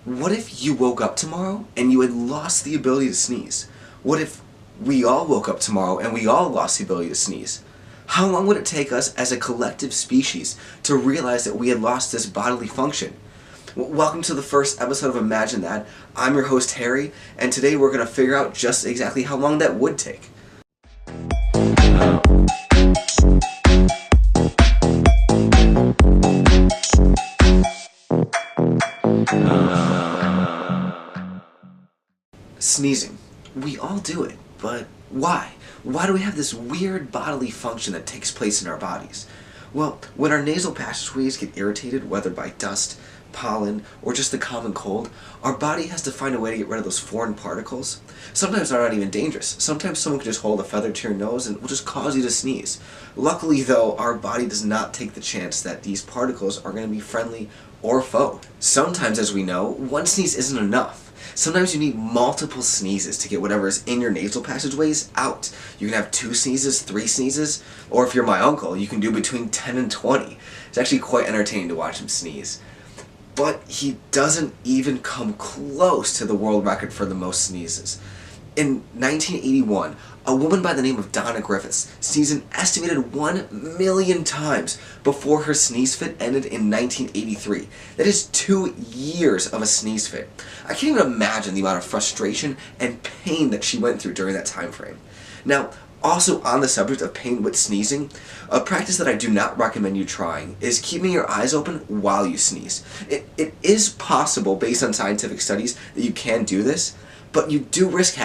What if you woke up tomorrow and you had lost the ability to sneeze? What if we all woke up tomorrow and we all lost the ability to sneeze? How long would it take us as a collective species to realize that we had lost this bodily function? Welcome to the first episode of Imagine That. I'm your host Harry, and today we're going to figure out just exactly how long that would take. Sneezing. We all do it, but why? Why do we have this weird bodily function that takes place in our bodies? Well, when our nasal passageways get irritated, whether by dust, pollen, or just the common cold, our body has to find a way to get rid of those foreign particles. Sometimes they're not even dangerous. Sometimes someone can just hold a feather to your nose and will just cause you to sneeze. Luckily though, our body does not take the chance that these particles are going to be friendly or foe. Sometimes, as we know, one sneeze isn't enough. Sometimes you need multiple sneezes to get whatever is in your nasal passageways out. You can have 2 sneezes, 3 sneezes, or if you're my uncle, you can do between 10 and 20. It's actually quite entertaining to watch him sneeze. But he doesn't even come close to the world record for the most sneezes. In 1981, a woman by the name of Donna Griffiths sneezed an estimated 1 million times before her sneeze fit ended in 1983. That is 2 years of a sneeze fit. I can't even imagine the amount of frustration and pain that she went through during that time frame. Now, also on the subject of pain with sneezing, a practice that I do not recommend you trying is keeping your eyes open while you sneeze. It is possible, based on scientific studies, that you can do this, but you do risk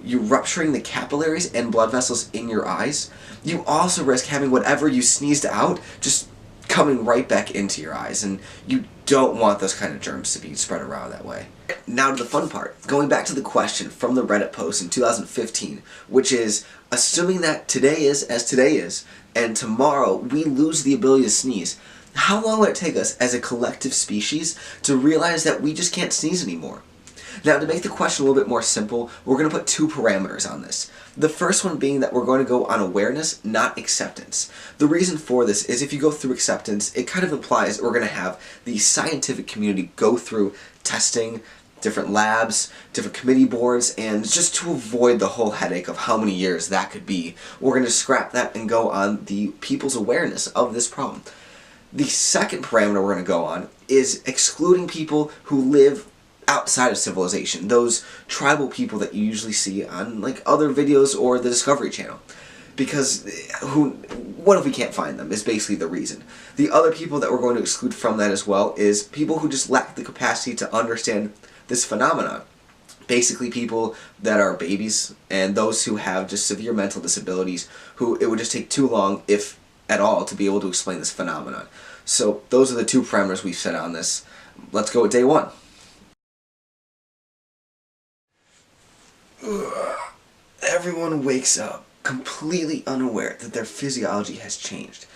you rupturing the capillaries and blood vessels in your eyes. You also risk having whatever you sneezed out just coming right back into your eyes, and you don't want those kind of germs to be spread around that way. Now to the fun part, going back to the question from the Reddit post in 2015, which is, assuming that today is as today is, and tomorrow we lose the ability to sneeze, how long would it take us as a collective species to realize that we just can't sneeze anymore? Now, to make the question a little bit more simple, we're going to put 2 parameters on this. The first one being that we're going to go on awareness, not acceptance. The reason for this is if you go through acceptance, it kind of implies we're going to have the scientific community go through testing, different labs, different committee boards, and just to avoid the whole headache of how many years that could be, we're going to scrap that and go on the people's awareness of this problem. The second parameter we're going to go on is excluding people who live outside of civilization, those tribal people that you usually see on like other videos or the Discovery Channel. Because what if we can't find them is basically the reason. The other people that we're going to exclude from that as well is people who just lack the capacity to understand this phenomenon. Basically people that are babies and those who have just severe mental disabilities who it would just take too long, if at all, to be able to explain this phenomenon. So those are the 2 parameters we've set on this. Let's go with day 1. Everyone wakes up completely unaware that their physiology has changed.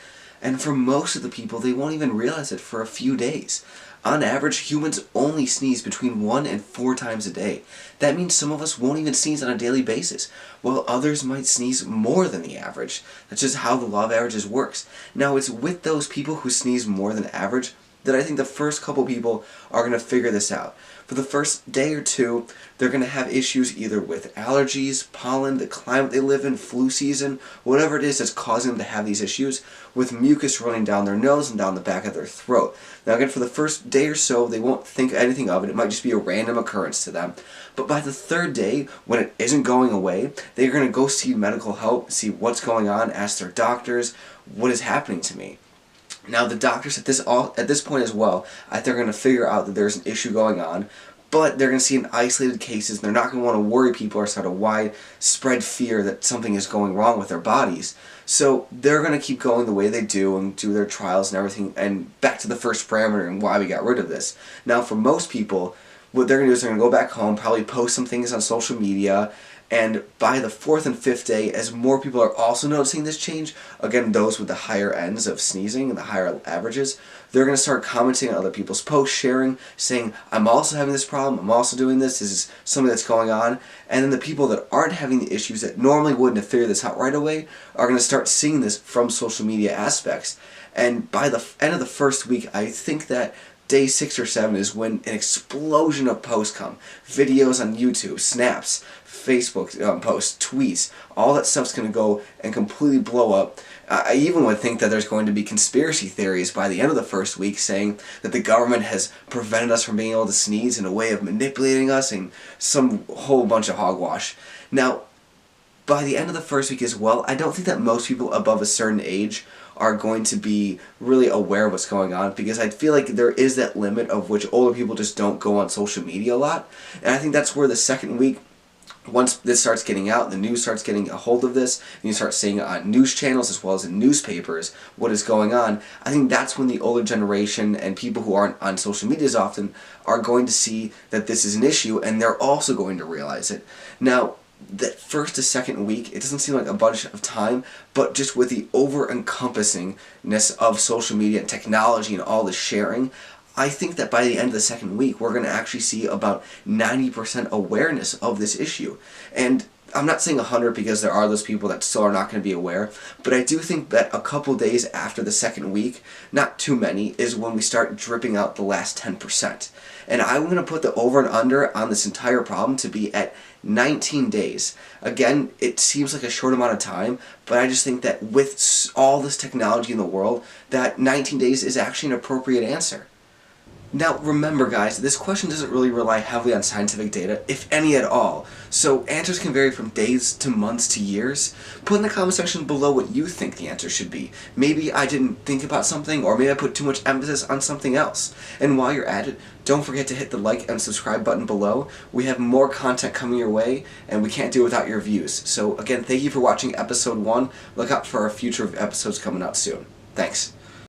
And for most of the people, they won't even realize it for a few days. On average, humans only sneeze between 1 and 4 times a day. That means some of us won't even sneeze on a daily basis, while others might sneeze more than the average. That's just how the law of averages works. Now, it's with those people who sneeze more than average that I think the first couple people are going to figure this out. For the first day or 2, they're going to have issues either with allergies, pollen, the climate they live in, flu season, whatever it is that's causing them to have these issues, with mucus running down their nose and down the back of their throat. Now again, for the first day or so, they won't think anything of it. It might just be a random occurrence to them. But by the 3rd day, when it isn't going away, they're going to go see medical help, see what's going on, ask their doctors, what is happening to me? Now the doctors at this point as well, I think they're going to figure out that there's an issue going on, but they're going to see in isolated cases, and they're not going to want to worry people or start a widespread fear that something is going wrong with their bodies. So they're going to keep going the way they do and do their trials and everything, and back to the first parameter and why we got rid of this. Now for most people, what they're going to do is they're going to go back home, probably post some things on social media, and by the 4th and 5th day, as more people are also noticing this change, again, those with the higher ends of sneezing and the higher averages, they're going to start commenting on other people's posts, sharing, saying, I'm also having this problem, I'm also doing this is something that's going on. And then the people that aren't having the issues that normally wouldn't have figured this out right away are going to start seeing this from social media aspects. And by the end of the first week, I think that day 6 or 7 is when an explosion of posts come. Videos on YouTube, snaps, Facebook posts, tweets, all that stuff's going to go and completely blow up. I even would think that there's going to be conspiracy theories by the end of the first week saying that the government has prevented us from being able to sneeze in a way of manipulating us and some whole bunch of hogwash. Now, by the end of the first week as well, I don't think that most people above a certain age are going to be really aware of what's going on, because I feel like there is that limit of which older people just don't go on social media a lot. And I think that's where the second week, once this starts getting out, the news starts getting a hold of this, and you start seeing it on news channels as well as in newspapers what is going on, I think that's when the older generation and people who aren't on social media as often are going to see that this is an issue, and they're also going to realize it. Now, that first to second week, it doesn't seem like a bunch of time, but just with the over-encompassingness of social media and technology and all the sharing, I think that by the end of the second week, we're going to actually see about 90% awareness of this issue. And I'm not saying 100 because there are those people that still are not going to be aware, but I do think that a couple days after the second week, not too many, is when we start dripping out the last 10%. And I'm going to put the over and under on this entire problem to be at 19 days. Again, it seems like a short amount of time, but I just think that with all this technology in the world, that 19 days is actually an appropriate answer. Now remember guys, this question doesn't really rely heavily on scientific data, if any at all, so answers can vary from days to months to years. Put in the comment section below what you think the answer should be. Maybe I didn't think about something, or maybe I put too much emphasis on something else. And while you're at it, don't forget to hit the like and subscribe button below. We have more content coming your way, and we can't do it without your views. So again, thank you for watching episode 1. Look out for our future episodes coming out soon. Thanks.